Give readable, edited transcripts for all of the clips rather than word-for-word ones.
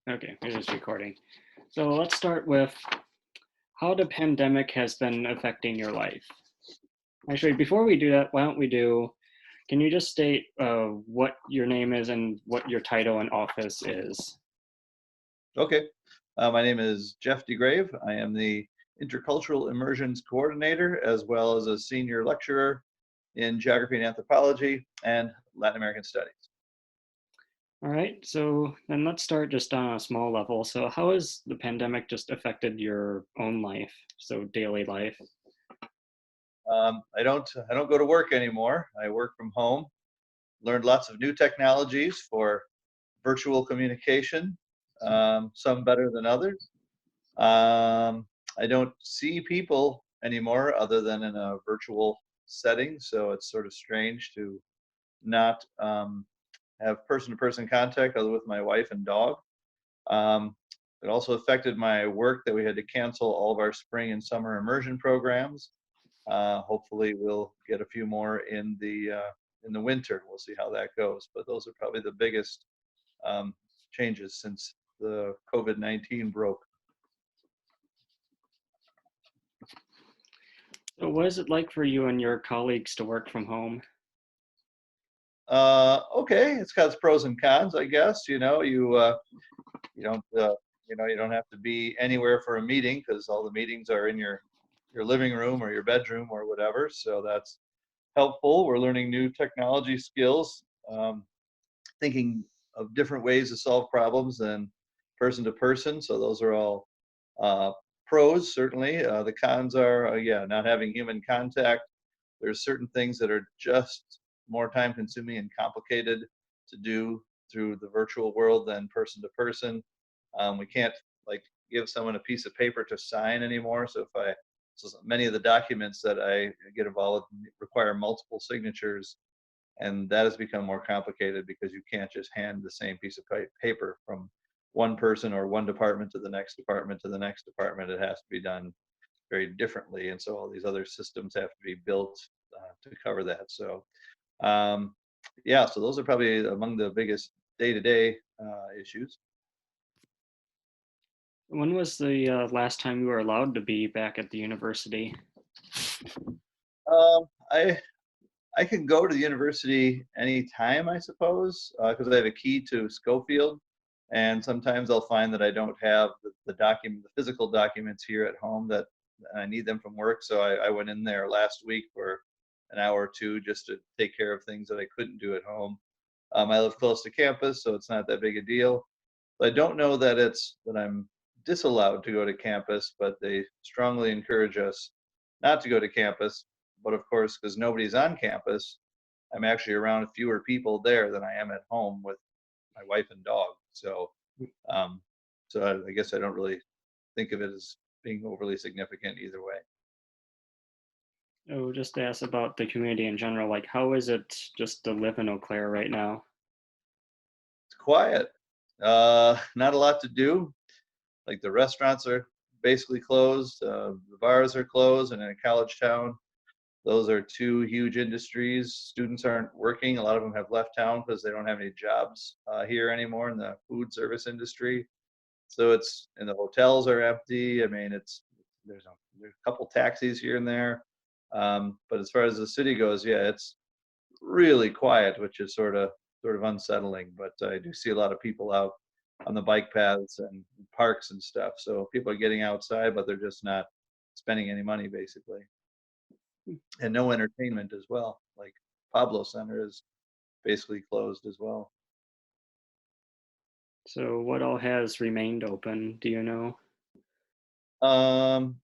Okay, we're just recording. So let's start with how the pandemic has been affecting your life. Actually, before we do that, why don't we do, can you just state what your name is and what your title and office is? Okay. My name is Jeff DeGrave. I am the Intercultural Immersions Coordinator, as well as a senior lecturer in geography and anthropology and Latin American studies. All right, so then let's start just on a small level. So how has the pandemic just affected your own life, so daily life? I don't go to work anymore. I work from home. Learned lots of new technologies for virtual communication, some better than others. I don't see people anymore other than in a virtual setting, so it's sort of strange to not have person-to-person contact other with my wife and dog. Um, it also affected my work that we had to cancel all of our spring and summer immersion programs. Hopefully, we'll get a few more in the winter. We'll see how that goes. But those are probably the biggest um, changes since the COVID-19 broke. So what is it like for you and your colleagues to work from home? Okay, it's got its pros and cons, I guess. You don't you don't have to be anywhere for a meeting because all the meetings are in your living room or your bedroom or whatever. So that's helpful. We're learning new technology skills, thinking of different ways to solve problems than person to person. So those are all uh, pros, certainly. The cons are, yeah, not having human contact. There's certain things that are just more time consuming and complicated to do through the virtual world than person to person. We can't like give someone a piece of paper to sign anymore. So many of the documents that I get involved with require multiple signatures, and that has become more complicated because you can't just hand the same piece of paper from one person or one department to the next department to the next department. It has to be done very differently, and so all these other systems have to be built to cover that. So um, yeah, so those are probably among the biggest day-to-day issues. When was the last time you were allowed to be back at the university? um, I I can go to the university anytime, I suppose, because I have a key to Schofield. And sometimes I'll find that I don't have the physical documents here at home that I need them from work. So I went in there last week for an hour or two just to take care of things that I couldn't do at home. I live close to campus, so it's not that big a deal. But I don't know that it's that I'm disallowed to go to campus, but they strongly encourage us not to go to campus. But of course, because nobody's on campus, I'm actually around fewer people there than I am at home with my wife and dog. Um, so I guess I don't really think of it as being overly significant either way. Oh, just to ask about the community in general, like how is it just to live in Eau Claire right now? It's quiet. Not a lot to do. Like the restaurants are basically closed. The bars are closed, and in a college town, those are two huge industries. Students aren't working. A lot of them have left town because they don't have any jobs here anymore in the food service industry. So it's and the hotels are empty. I mean, there's a couple taxis here and there, but as far as the city goes, yeah, it's really quiet, which is sort of unsettling. But I do see a lot of people out on the bike paths and parks and stuff. So people are getting outside, but they're just not spending any money basically, and no entertainment as well. Like Pablo Center is basically closed as well. So what all has remained open? Do you know? Um,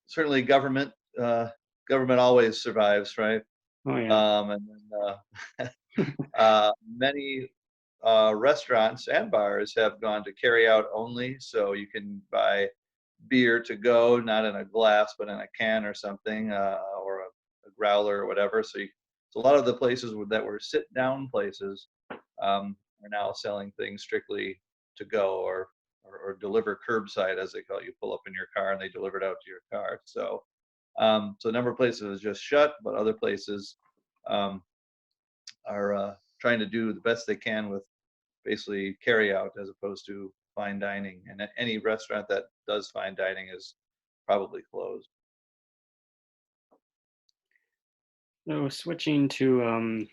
Certainly, uh, government always survives, right? Oh yeah. And then many restaurants and bars have gone to carry out only, so you can buy beer to go, not in a glass, but in a can or something, or a growler or whatever. So a lot of the places that were sit-down places are now selling things strictly to go or deliver curbside, as they call it. You pull up in your car and they deliver it out to your car. So a number of places is just shut, but other places um, are trying to do the best they can with basically carry out as opposed to fine dining, and any restaurant that does fine dining is probably closed. So switching to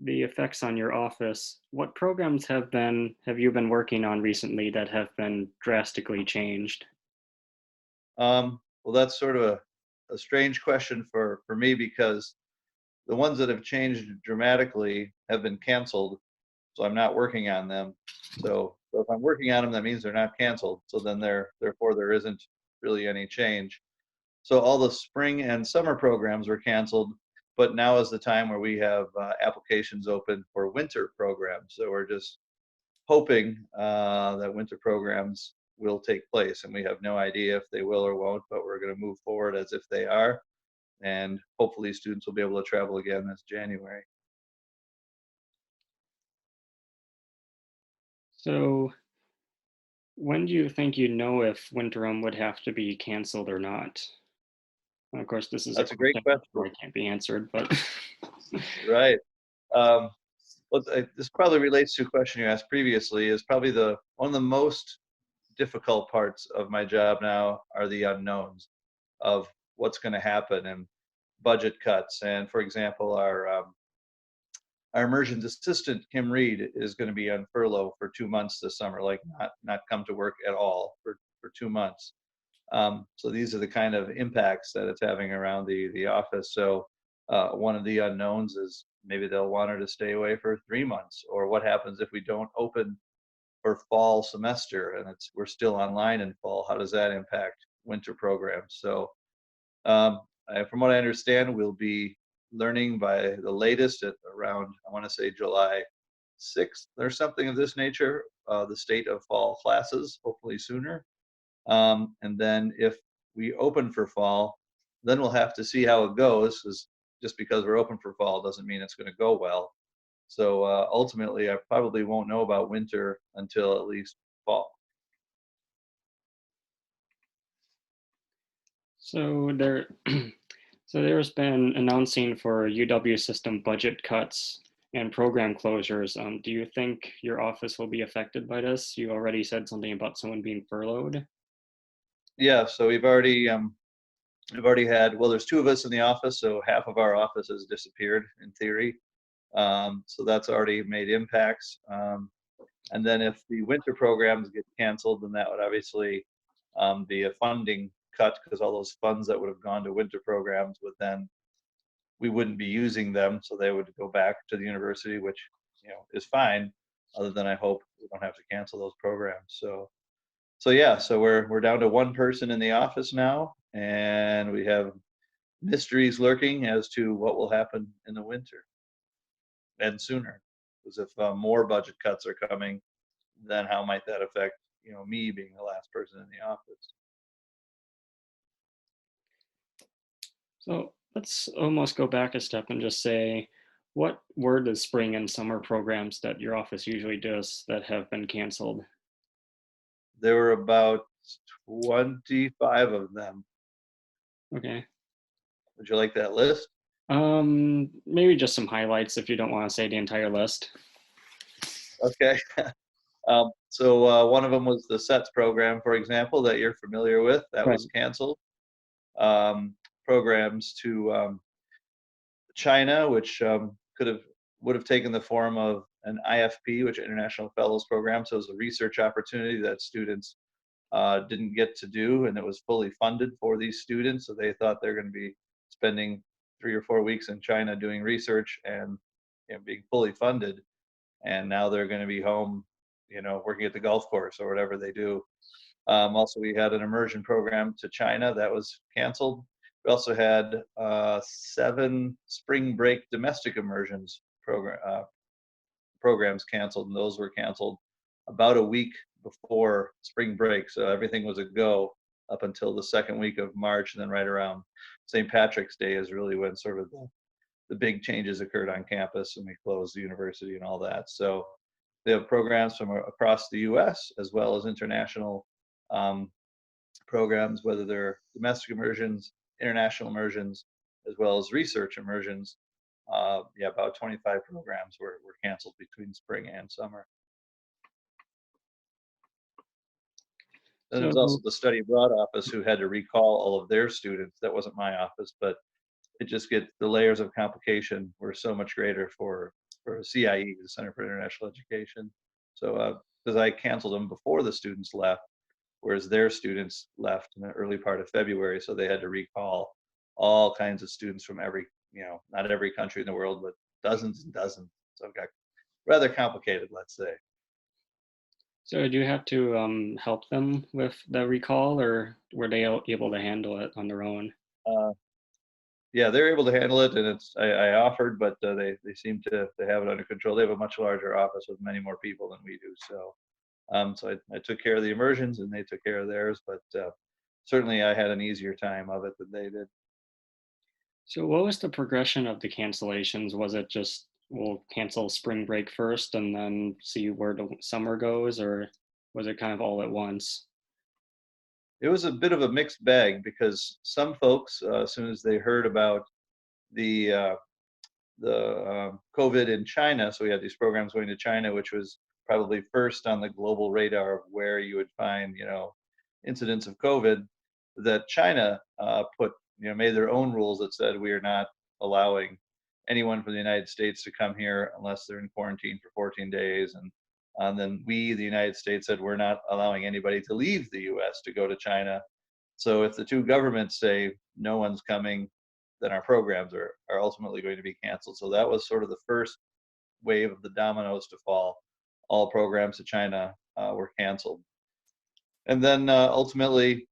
the effects on your office, what programs have you been working on recently that have been drastically changed? Well, that's sort of a strange question for me because the ones that have changed dramatically have been canceled, so I'm not working on them. So if I'm working on them, that means they're not canceled. So then therefore there isn't really any change. So all the spring and summer programs were canceled, but now is the time where we have applications open for winter programs. So we're just hoping that winter programs will take place, and we have no idea if they will or won't, but we're going to move forward as if they are, and hopefully students will be able to travel again this January. So when do you think you know if winterim would have to be canceled or not? Of course, this is a That's a great question that question. probably can't be answered, but Right. Um, well, this probably relates to a question you asked previously. Is probably the one of the most difficult parts of my job now are the unknowns of what's going to happen and budget cuts. And for example, our immersions assistant Kim Reed is going to be on furlough for 2 months this summer, like not come to work at all for 2 months. So these are the kind of impacts that it's having around the office. So one of the unknowns is maybe they'll want her to stay away for 3 months, or what happens if we don't open for fall semester and we're still online in fall? How does that impact winter programs? So from what I understand, we'll be learning by the latest at around, I want to say July 6th or something of this nature, the state of fall classes, hopefully sooner. And then if we open for fall, then we'll have to see how it goes. Just because we're open for fall doesn't mean it's going to go well. So ultimately, I probably won't know about winter until at least fall. so there so there's been announcing for UW system budget cuts and program closures. Do you think your office will be affected by this? You already said something about someone being furloughed. Yeah, so we've already had, well, there's two of us in the office, so half of our office has disappeared in theory. So that's already made impacts. And then if the winter programs get canceled, then that would obviously be a funding cut, because all those funds that would have gone to winter programs would then, we wouldn't be using them, so they would go back to the university, which is fine. Other than I hope we don't have to cancel those programs. So yeah, so we're down to one person in the office now, and we have mysteries lurking as to what will happen in the winter and sooner. Because if more budget cuts are coming, then how might that affect me being the last person in the office? So let's almost go back a step and just say, what were the spring and summer programs that your office usually does that have been canceled? There were about 25 of them. Okay. Would you like that list? Maybe just some highlights if you don't want to say the entire list. Okay. So one of them was the SETS program, for example, that you're familiar with. That Right. was canceled. Programs to China, which would have taken the form of an IFP, which International Fellows Program. So it was a research opportunity that students didn't get to do, and it was fully funded for these students. So they thought they're going to be spending 3 or 4 weeks in China doing research and being fully funded, and now they're going to be home, working at the golf course or whatever they do. Also, we had an immersion program to China that was canceled. We also had 7 spring break domestic immersions programs canceled, and those were canceled about a week before spring break. So everything was a go up until the second week of March, and then right around St. Patrick's Day is really when sort of the big changes occurred on campus, and we closed the university and all that. So they have programs from across the U.S. as well as international um, programs, whether they're domestic immersions, international immersions, as well as research immersions. Yeah, about 25 programs were canceled between spring and summer. Then there's So also the study abroad office who had to recall all of their students. That wasn't my office, but it just gets the layers of complication were so much greater for CIE, the Center for International Education. So because I canceled them before the students left, whereas their students left in the early part of February, so they had to recall all kinds of students from every, not every country in the world, but dozens and dozens. So it got rather complicated, let's say. So do you have to help them with the recall, or were they able to handle it on their own? Uh, yeah, they're able to handle it, and I offered, but they seem to have it under control. They have a much larger office with many more people than we do. So I took care of the immersions, and they took care of theirs. But certainly, I had an easier time of it than they did. So what was the progression of the cancellations? Was it just we'll cancel spring break first and then see where the summer goes, or was it kind of all at once? It was a bit of a mixed bag because some folks, as soon as they heard about the uh, the COVID in China, so we had these programs going to China, which was probably first on the global radar of where you would find, incidents of COVID. That China made their own rules that said we are not allowing anyone from the United States to come here unless they're in quarantine for 14 days, and then we, the United States, said we're not allowing anybody to leave the U.S. to go to China. So if the two governments say no one's coming, then our programs are ultimately going to be canceled. So that was sort of the first wave of the dominoes to fall. All programs to China were canceled. And then ultimately,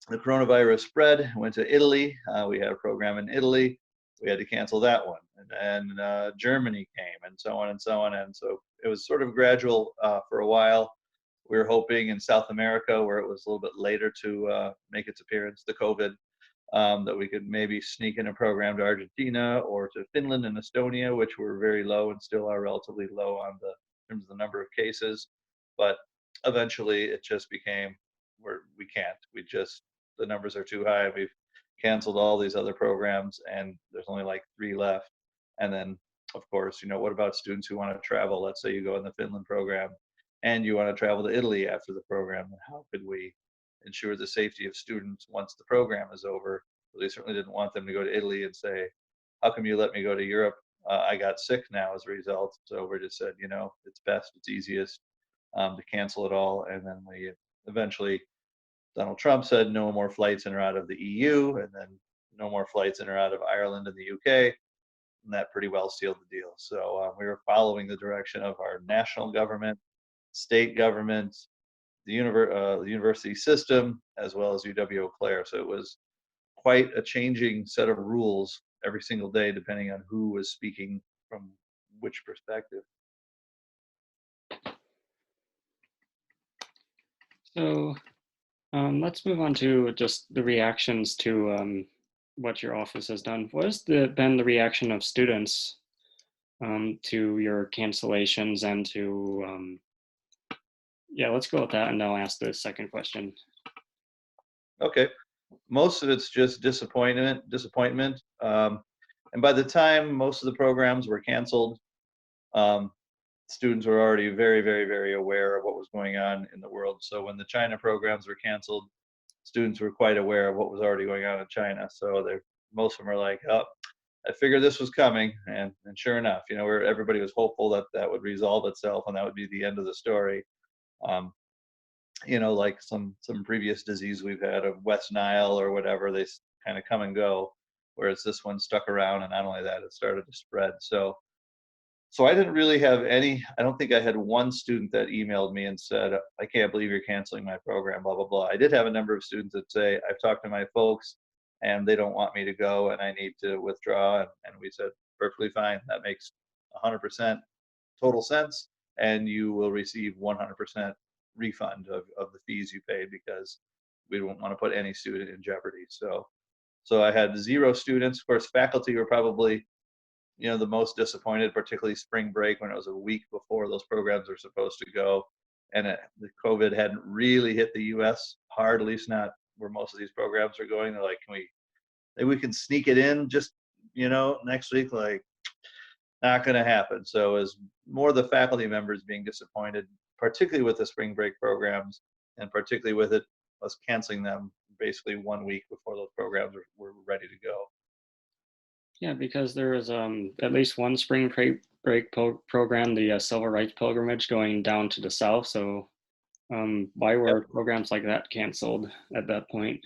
the coronavirus spread, went to Italy. We had a program in Italy. We had to cancel that one. And then Germany came, and so on and so on. And so it was sort of gradual for a while. We were hoping in South America, where it was a little bit later to make its appearance, the COVID, that we could maybe sneak in a program to Argentina or to Finland and Estonia, which were very low and still are relatively low on the in terms of the number of cases. But eventually, it just became we can't. We just the numbers are too high. We've canceled all these other programs, and there's only like 3 left. And then, of course, what about students who want to travel? Let's say you go in the Finland program, and you want to travel to Italy after the program. How could we ensure the safety of students once the program is over? They certainly didn't want them to go to Italy and say, "How come you let me go to Europe? I got sick now as a result." So we just said, it's best, it's easiest to cancel it all. And then we eventually, Donald Trump said no more flights in or out of the EU, and then no more flights in or out of Ireland and the UK. And that pretty well sealed the deal. So we were following the direction of our national government, state government, the university system, as well as UW-Eau Claire. So it was quite a changing set of rules every single day, depending on who was speaking from which perspective. So let's move on to just the reactions to what your office has done. What has been the reaction of students to your cancellations and to, yeah, let's go with that, and then I'll ask the second question. Okay, most of it's just disappointment. And by the time most of the programs were canceled, um, students were already very, very, very aware of what was going on in the world. So when the China programs were canceled, students were quite aware of what was already going on in China. So most of them are like, "Oh, I figured this was coming," and sure enough, where everybody was hopeful that that would resolve itself and that would be the end of the story. Um, like some previous disease we've had of West Nile or whatever, they kind of come and go, whereas this one stuck around, and not only that, it started to spread. So I didn't really have any. I don't think I had one student that emailed me and said, "I can't believe you're canceling my program, blah blah blah." I did have a number of students that say, "I've talked to my folks, and they don't want me to go, and I need to withdraw." And we said, "Perfectly fine. That makes 100% total sense, and you will receive 100% refund of the fees you paid, because we don't want to put any student in jeopardy." So I had 0 students. Of course, faculty were probably the most disappointed, particularly spring break when it was a week before those programs were supposed to go, and the COVID hadn't really hit the U.S. hard, at least not where most of these programs are going. They're like, maybe we can sneak it in just next week? Like, not going to happen. So it was more the faculty members being disappointed, particularly with the spring break programs, and particularly with it, us canceling them basically 1 week before those programs were ready to go. Yeah, because there is at least one spring break program, the Civil Rights Pilgrimage, going down to the south. So why Yep. were programs like that canceled at that point?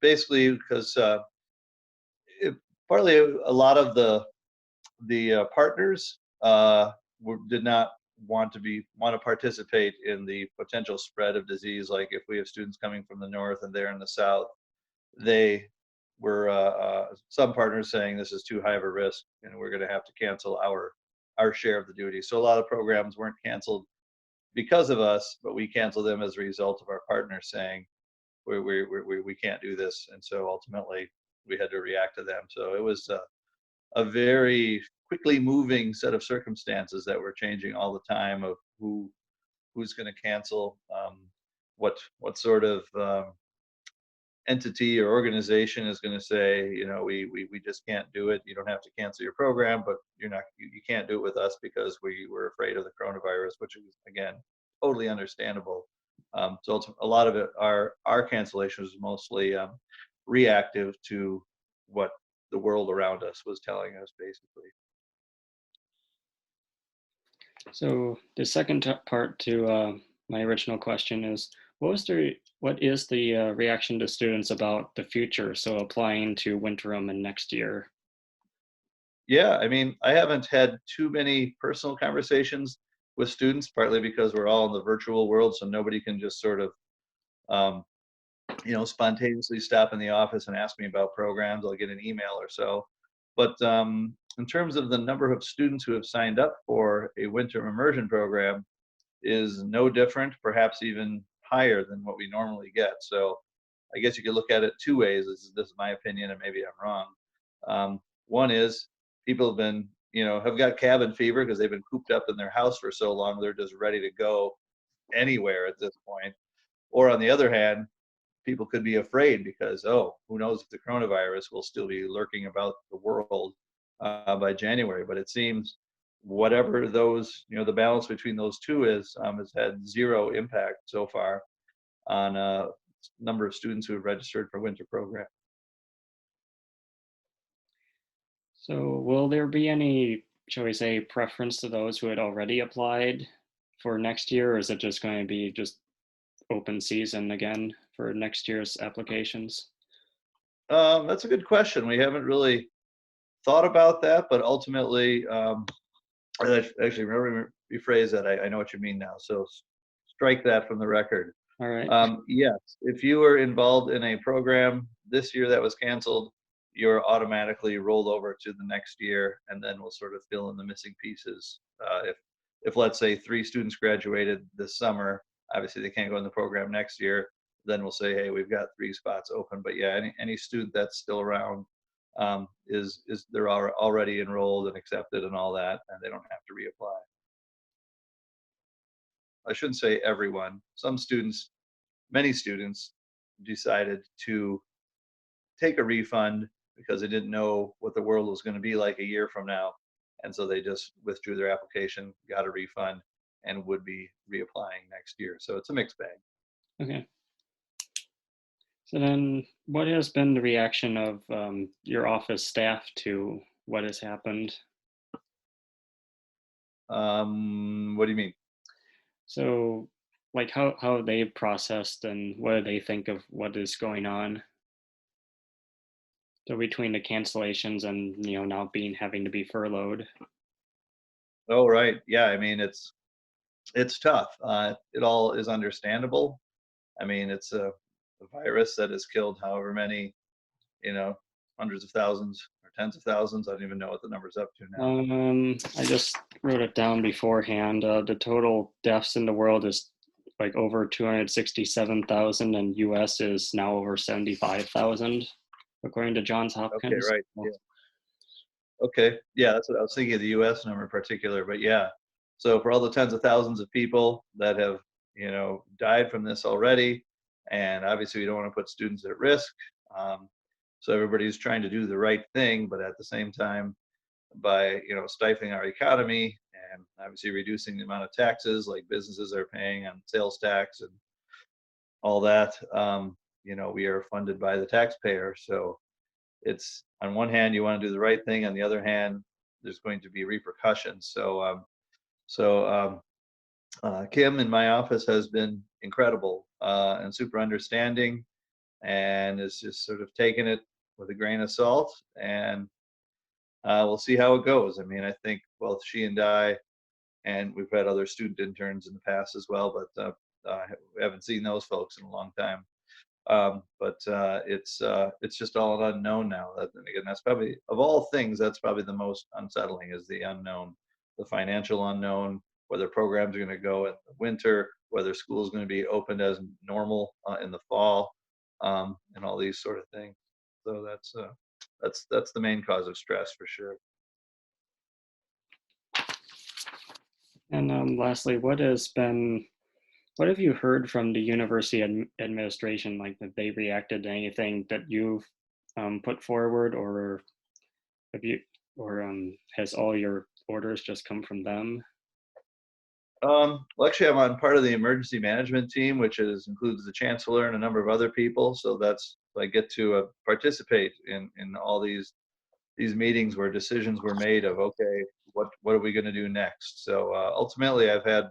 Basically, because it, partly a lot of the partners did not want to participate in the potential spread of disease. Like if we have students coming from the north and they're in the south, they were some partners saying this is too high of a risk and we're going to have to cancel our share of the duty. So a lot of programs weren't canceled because of us, but we canceled them as a result of our partners saying we can't do this, and so ultimately we had to react to them. So it was a very quickly moving set of circumstances that were changing all the time of who's going to cancel, what sort of entity or organization is going to say, we just can't do it. You don't have to cancel your program, but you can't do it with us because we were afraid of the coronavirus, which is again totally understandable. So a lot of it, our cancellation was mostly reactive to what the world around us was telling us, basically. So the second part to my original question is, what is the reaction to students about the future? So applying to winterim and next year. Yeah, I mean, I haven't had too many personal conversations with students, partly because we're all in the virtual world, so nobody can just sort of, um, spontaneously stop in the office and ask me about programs. I'll get an email or so. But in terms of the number of students who have signed up for a winter immersion program, is no different, perhaps even higher than what we normally get. So I guess you could look at it two ways. This is my opinion, and maybe I'm wrong. One is people have got cabin fever because they've been cooped up in their house for so long, they're just ready to go anywhere at this point. Or on the other hand, people could be afraid because, oh, who knows if the coronavirus will still be lurking about the world by January. But it seems whatever the balance between those two has had zero impact so far on number of students who have registered for winter program. So will there be any, shall we say, preference to those who had already applied for next year, or is it just going to be just open season again for next year's applications? That's a good question. We haven't really thought about that, but ultimately, actually, remember rephrase that. I know what you mean now. So strike that from the record. All right. Yes, if you were involved in a program this year that was canceled, you're automatically rolled over to the next year, and then we'll sort of fill in the missing pieces. If let's say 3 students graduated this summer, obviously they can't go in the program next year. Then we'll say, hey, we've got 3 spots open. But yeah, any student that's still around is they're already enrolled and accepted and all that, and they don't have to reapply. I shouldn't say everyone. Many students decided to take a refund because they didn't know what the world was going to be like a year from now. And so they just withdrew their application, got a refund, and would be reapplying next year. So it's a mixed bag. Okay. So then what has been the reaction of your office staff to what has happened? What do you mean? So like how they processed and what do they think of what is going on? So between the cancellations and now having to be furloughed. Oh, right. Yeah. I mean, it's tough. It all is understandable. I mean, it's a virus that has killed however many, you know, hundreds of thousands or tens of thousands. I don't even know what the number's up to now. I just wrote it down beforehand. The total deaths in the world is like over 267,000, and US is now over 75,000, according to Johns Okay, Hopkins. right. Yeah. Okay. Yeah, that's what I was thinking of, the US number in particular. But yeah. So for all the tens of thousands of people that have, died from this already, and obviously we don't want to put students at risk. Um, so everybody's trying to do the right thing, but at the same time, by stifling our economy and obviously reducing the amount of taxes like businesses are paying on sales tax and all that. We are funded by the taxpayer. So it's, on one hand, you want to do the right thing. On the other hand, there's going to be repercussions. Kim in my office has been incredible and super understanding, and is just sort of taking it with a grain of salt. And we'll see how it goes. I mean, I think both she and I, and we've had other student interns in the past as well, but we haven't seen those folks in a long time. It's just all an unknown now. And again, that's probably, of all things, that's probably the most unsettling, is the unknown, the financial unknown, whether programs are going to go in the winter, whether school is going to be opened as normal in the fall, and all these sort of things. So that's the main cause of stress for sure. And lastly, what have you heard from the university administration? Like, have they reacted to anything that you've put forward, or has all your orders just come from them? Well, actually, I'm on part of the emergency management team, which includes the chancellor and a number of other people. So I get to participate in all these meetings where decisions were made of, okay, what are we going to do next? So ultimately, I've had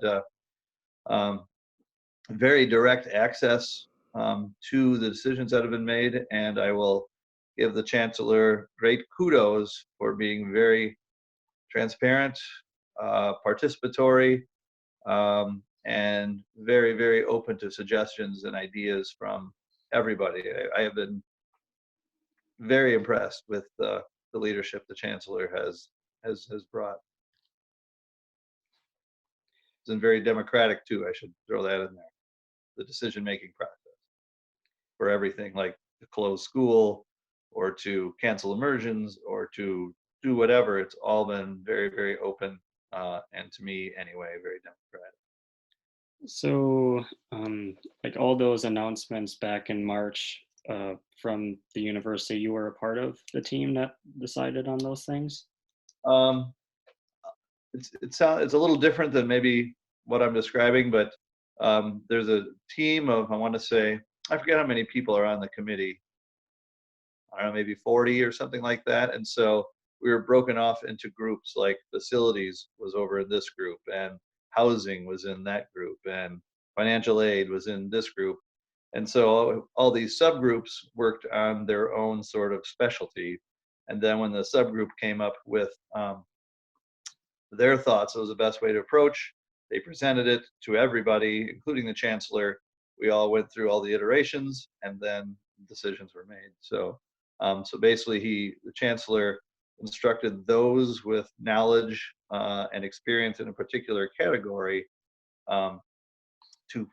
very direct access to the decisions that have been made, and I will give the chancellor great kudos for being very transparent, participatory, and very, very open to suggestions and ideas from everybody. I have been very impressed with the leadership the chancellor has brought. It's been very democratic too. I should throw that in there. The decision-making process for everything, like to close school or to cancel immersions or to do whatever, it's all been very, very open, and to me anyway, very democratic. So, like all those announcements back in March from the university, you were a part of the team that decided on those things? Um, it's a little different than maybe what I'm describing, but there's a team of, I want to say, I forget how many people are on the committee. I don't know, maybe 40 or something like that. And so we were broken off into groups, like facilities was over in this group, and housing was in that group, and financial aid was in this group. And so all these subgroups worked on their own sort of specialty. And then when the subgroup came up with their thoughts, it was the best way to approach. They presented it to everybody, including the chancellor. We all went through all the iterations, and then decisions were made. So basically, the chancellor instructed those with knowledge and experience in a particular category to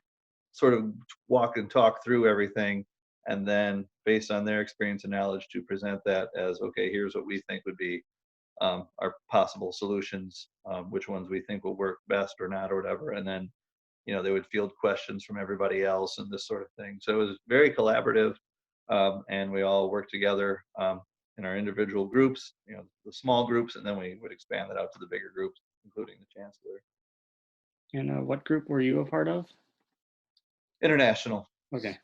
sort of walk and talk through everything, and then based on their experience and knowledge to present that as, okay, here's what we think would be our possible solutions, which ones we think will work best or not or whatever. And then, they would field questions from everybody else and this sort of thing. So it was very collaborative, and we all worked together in our individual groups, the small groups, and then we would expand that out to the bigger groups, including the chancellor. And what group were you a part of? International. Okay.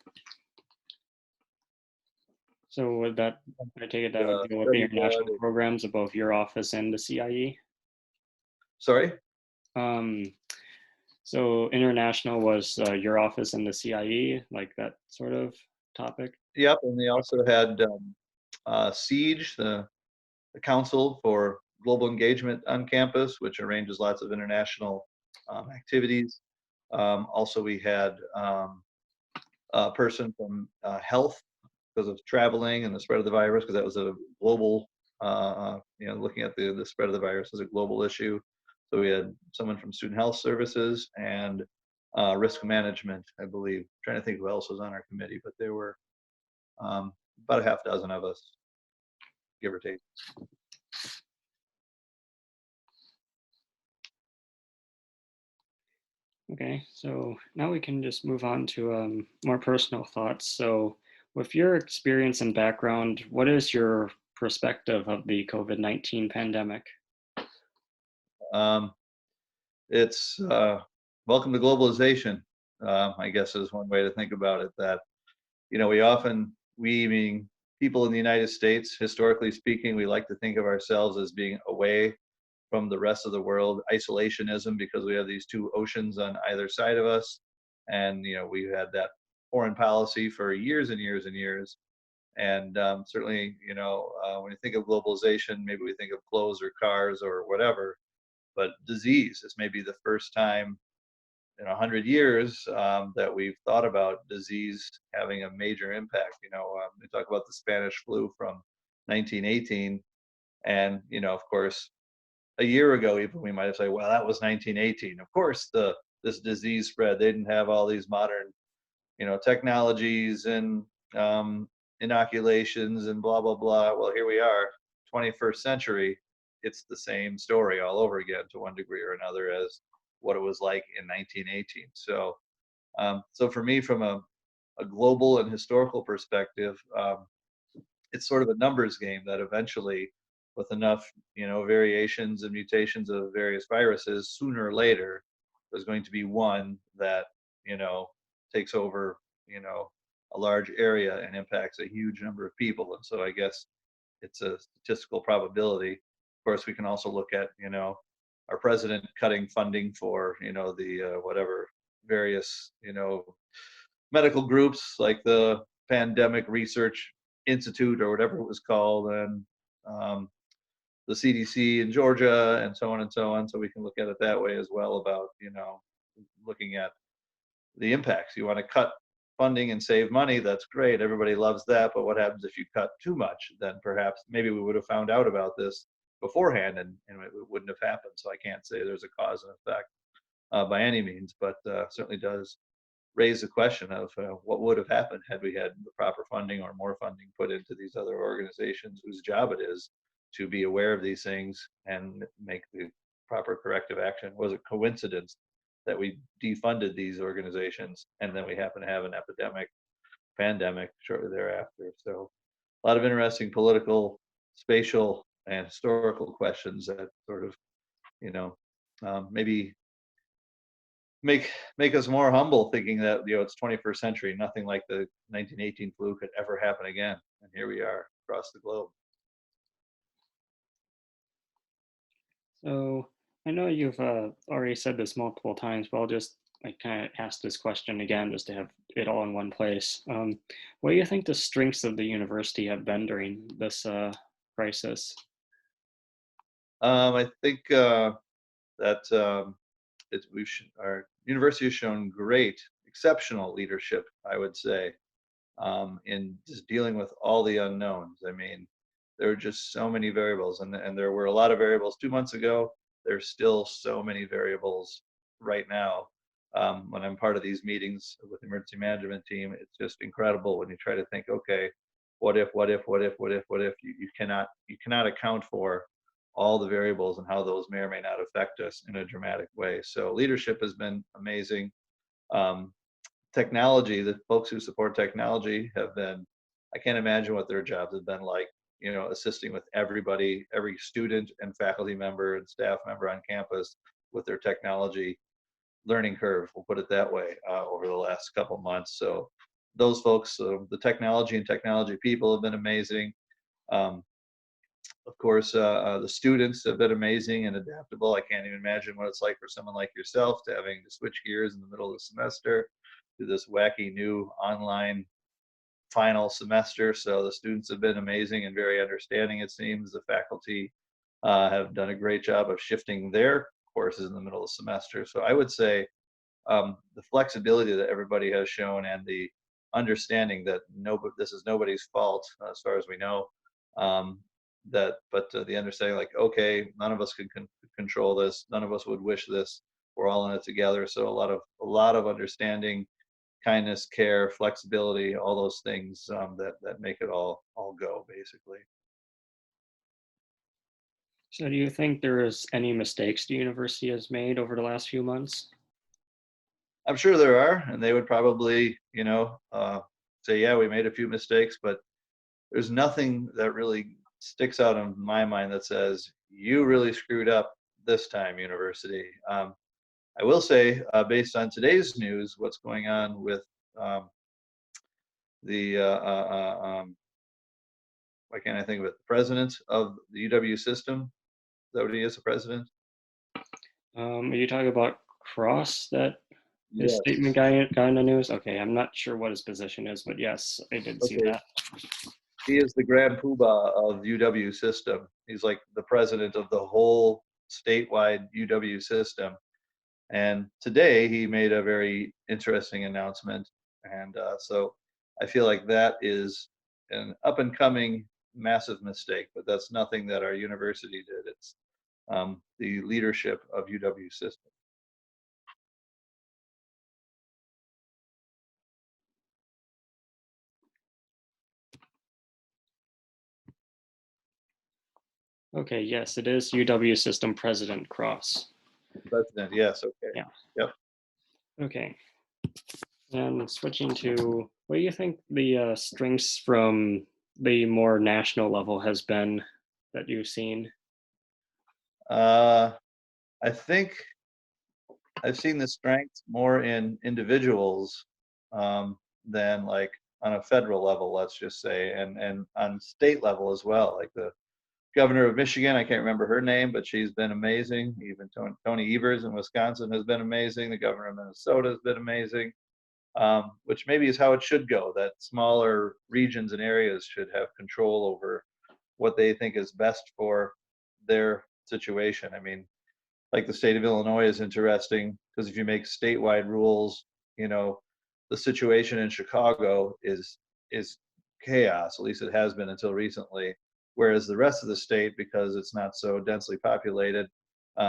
So would that, I take it that would deal with the international programs of both your office and the CIE? Sorry? So international was your office and the CIE, like that sort of topic? Yep, and they also had SIEGE, the Council for Global Engagement on campus, which arranges lots of international activities. Also, we had a person from health, because of traveling and the spread of the virus, because that was a global, looking at the spread of the virus as a global issue. So we had someone from Student Health Services and risk management, I believe. I'm trying to think who else was on our committee, but there were about a half dozen of us, give or take. Okay, so now we can just move on to more personal thoughts. So with your experience and background, what is your perspective of the COVID-19 pandemic? It's welcome to globalization. I guess is one way to think about it. That we often, we meaning people in the United States, historically speaking, we like to think of ourselves as being away from the rest of the world, isolationism, because we have these two oceans on either side of us. And, we've had that foreign policy for years and years and years. And certainly, when you think of globalization, maybe we think of clothes or cars or whatever, but disease is maybe the first time in 100 years that we've thought about disease having a major impact. We talk about the Spanish flu from 1918, and of course, a year ago, even we might have said, well, that was 1918. Of course, this disease spread. They didn't have all these modern, technologies and inoculations and blah blah blah. Well, here we are, 21st century. It's the same story all over again to one degree or another as what it was like in 1918. So for me, from a global and historical perspective, it's sort of a numbers game that eventually, with enough variations and mutations of various viruses, sooner or later there's going to be one that takes over a large area and impacts a huge number of people. And so I guess it's a statistical probability. Of course, we can also look at our president cutting funding for the whatever various medical groups like the Pandemic Research Institute or whatever it was called, and the CDC in Georgia, and so on and so on. So we can look at it that way as well about looking at the impacts. You want to cut funding and save money, that's great. Everybody loves that. But what happens if you cut too much? Then perhaps maybe we would have found out about this beforehand, and it wouldn't have happened. So I can't say there's a cause and effect by any means, but certainly does raise the question of what would have happened had we had the proper funding or more funding put into these other organizations whose job it is to be aware of these things and make the proper corrective action. Was it coincidence that we defunded these organizations and then we happen to have an pandemic shortly thereafter? So a lot of interesting political, spatial, and historical questions that sort of, maybe make us more humble, thinking that it's 21st century, nothing like the 1918 flu could ever happen again, and here we are across the globe. So I know you've already said this multiple times, but I'll just kind of ask this question again just to have it all in one place. What do you think the strengths of the university have been during this crisis? I think that our university has shown great, exceptional leadership, I would say, in just dealing with all the unknowns. I mean, there are just so many variables, and there were a lot of variables 2 months ago. There's still so many variables right now. When I'm part of these meetings with the emergency management team, it's just incredible when you try to think, okay, what if, what if, what if, what if, what if? You cannot account for all the variables and how those may or may not affect us in a dramatic way. So leadership has been amazing. Um, Technology, the folks who support technology have been, I can't imagine what their jobs have been like, assisting with everybody, every student and faculty member and staff member on campus with their technology learning curve, we'll put it that way, over the last couple months. So those folks, the technology and technology people have been amazing. Um, of course, the students have been amazing and adaptable. I can't even imagine what it's like for someone like yourself to having to switch gears in the middle of the semester to this wacky new online final semester. So the students have been amazing and very understanding, it seems. The faculty have done a great job of shifting their courses in the middle of the semester. So I would say the flexibility that everybody has shown and the understanding that this is nobody's fault as far as we know. But the understanding, like, okay, none of us can control this. None of us would wish this. We're all in it together. So a lot of understanding, kindness, care, flexibility, all those things that make it all go, basically. So do you think there is any mistakes the university has made over the last few months? I'm sure there are, and they would probably, say, yeah, we made a few mistakes, but there's nothing that really sticks out in my mind that says you really screwed up this time, university. I will say, based on today's news, what's going on with the why can't I think of it? The president of the UW system. Is that what he is, the president? Are you talking about Cross, that his statement Yes. got in the news? Okay, I'm not sure what his position is, but yes, I did see Okay. that. He is the grand poobah of UW system. He's like the president of the whole statewide UW system. And today he made a very interesting announcement. And so I feel like that is an up and coming massive mistake, but that's nothing that our university did. It's the leadership of UW system. Okay, yes, it is UW System President Cross. President, yes, okay. Yeah. Yep. Okay. And switching to, what do you think the strengths from the more national level has been that you've seen? I think I've seen the strength more in individuals than like on a federal level, let's just say, and on state level as well. Like the governor of Michigan, I can't remember her name, but she's been amazing. Even Tony Evers in Wisconsin has been amazing. The governor of Minnesota has been amazing, which maybe is how it should go, that smaller regions and areas should have control over what they think is best for their situation. I mean, like the state of Illinois is interesting because if you make statewide rules, you know, the situation in Chicago is chaos. At least it has been until recently. Whereas the rest of the state, because it's not so densely populated,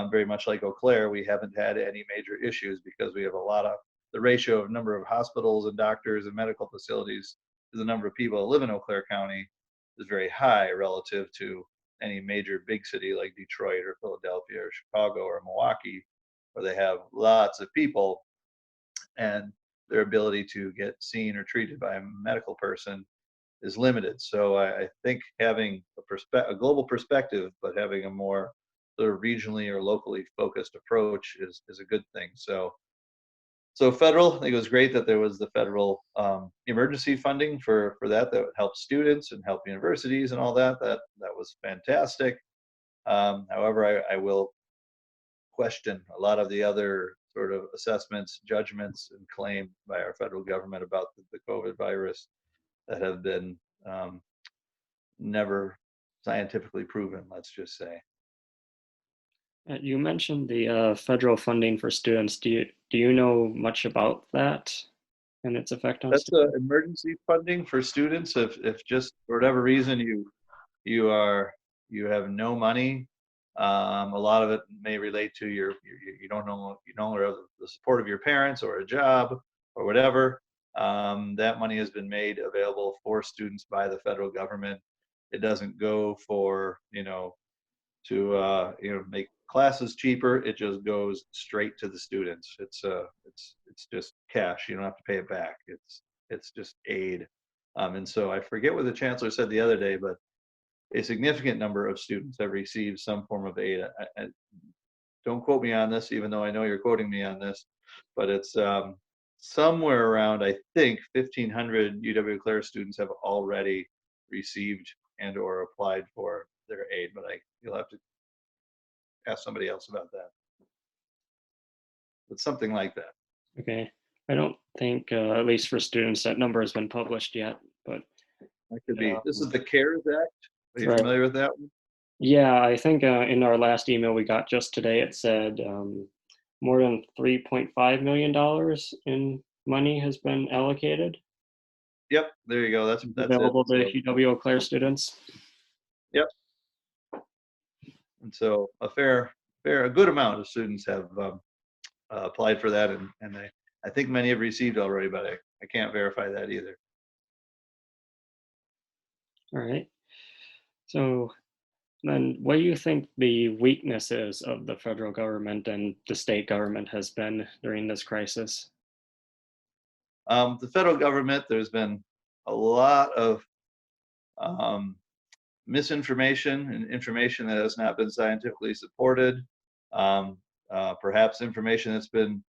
very much like Eau Claire, we haven't had any major issues because we have a lot of the ratio of number of hospitals and doctors and medical facilities to the number of people that live in Eau Claire County is very high relative to any major big city like Detroit or Philadelphia or Chicago or Milwaukee, where they have lots of people and their ability to get seen or treated by a medical person is limited. So I think having a global perspective, but having a more sort of regionally or locally focused approach is a good thing. So federal, I think it was great that there was the federal emergency funding for that would help students and help universities and all that. That was fantastic. However, I will question a lot of the other sort of assessments, judgments, and claim by our federal government about the COVID virus that have been never scientifically proven, let's just say. You mentioned the federal funding for students. Do you know much about that and its effect on That's students? emergency funding for students. If just for whatever reason you are you have no money, a lot of it may relate to you don't know you no longer have the support of your parents or a job or whatever. That money has been made available for students by the federal government. It doesn't go for to make classes cheaper. It just goes straight to the students. It's just cash. You don't have to pay it back. It's just aid. And so I forget what the chancellor said the other day, but a significant number of students have received some form of aid. Don't quote me on this, even though I know you're quoting me on this, but it's somewhere around, I think, 1,500 UW Claire students have already received and or applied for their aid, but you'll have to ask somebody else about that. But something like that. Okay. I don't think, at least for students, that number has been published yet, but That could be. This um, is the CARES Act. Are you right. familiar with that one? Yeah, I think in our last email we got just today, it said more than $3.5 million in money has been allocated, Yep. There you go. That's it. available to So, UW Eau Claire students. yep. And so a good amount of students have applied for that, and I think many have received already, but I can't verify that either. All right. So then what do you think the weaknesses of the federal government and the state government has been during this crisis? The federal government, there's been a lot of um, misinformation and information that has not been scientifically supported. perhaps information that's been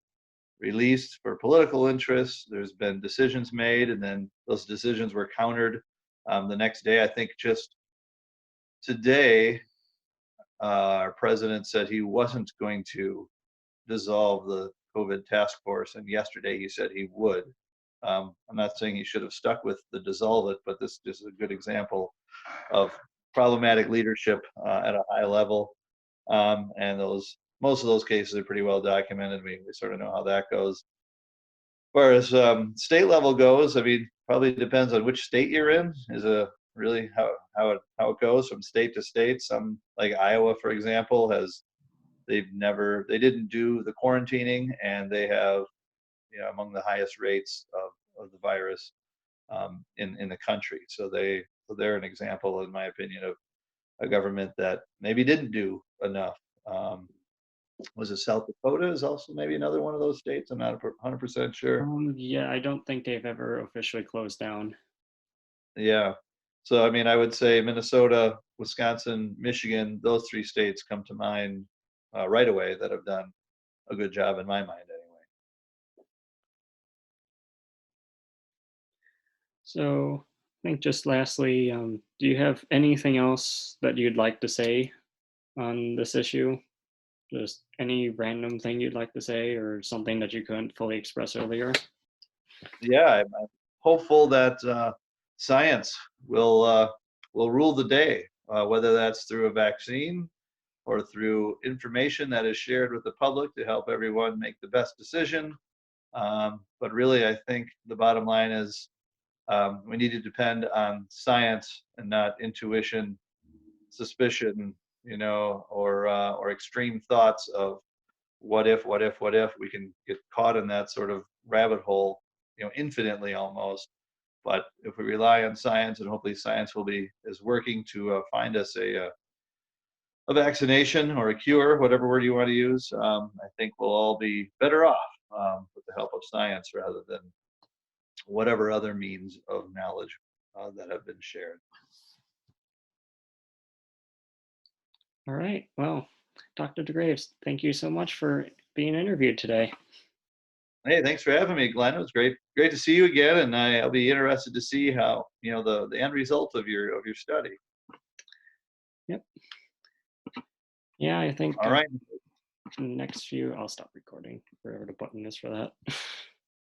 released for political interests. There's been decisions made, and then those decisions were countered the next day. I think just today, our president said he wasn't going to dissolve the COVID task force, and yesterday he said he would. I'm not saying he should have stuck with the dissolve it, but this is a good example of problematic leadership at a high level. And most of those cases are pretty well documented. We sort of know how that goes. As far as state level goes, I mean, probably depends on which state you're in. Is a really how it goes from state to state. Some like Iowa, for example, they didn't do the quarantining, and they have among the highest rates of the virus in the country. So they're an example, in my opinion, of a government that maybe didn't do enough. Was it South Dakota is also maybe another one of those states? I'm not 100% sure. Yeah, I don't think they've ever officially closed down. Yeah. So, I mean, I would say Minnesota, Wisconsin, Michigan, those three states come to mind right away that have done a good job in my mind anyway. So I think just lastly, do you have anything else that you'd like to say on this issue? Just any random thing you'd like to say or something that you couldn't fully express earlier? Yeah, I'm hopeful that science will rule the day, whether that's through a vaccine or through information that is shared with the public to help everyone make the best decision. But really, I think the bottom line is we need to depend on science and not intuition, suspicion, or extreme thoughts of what if, what if, what if. We can get caught in that sort of rabbit hole, infinitely almost. But if we rely on science, and hopefully science is working to find us a vaccination or a cure, whatever word you want to use, I think we'll all be better off with the help of science rather than whatever other means of knowledge that have been shared. All right. Well, Dr. DeGrave, thank you so much for being interviewed today. Hey, thanks for having me, Glenn. It was great to see you again, and I'll be interested to see how the end result of your study. Yep. Yeah, I think All right. next few, I'll stop recording. Wherever the button is for that.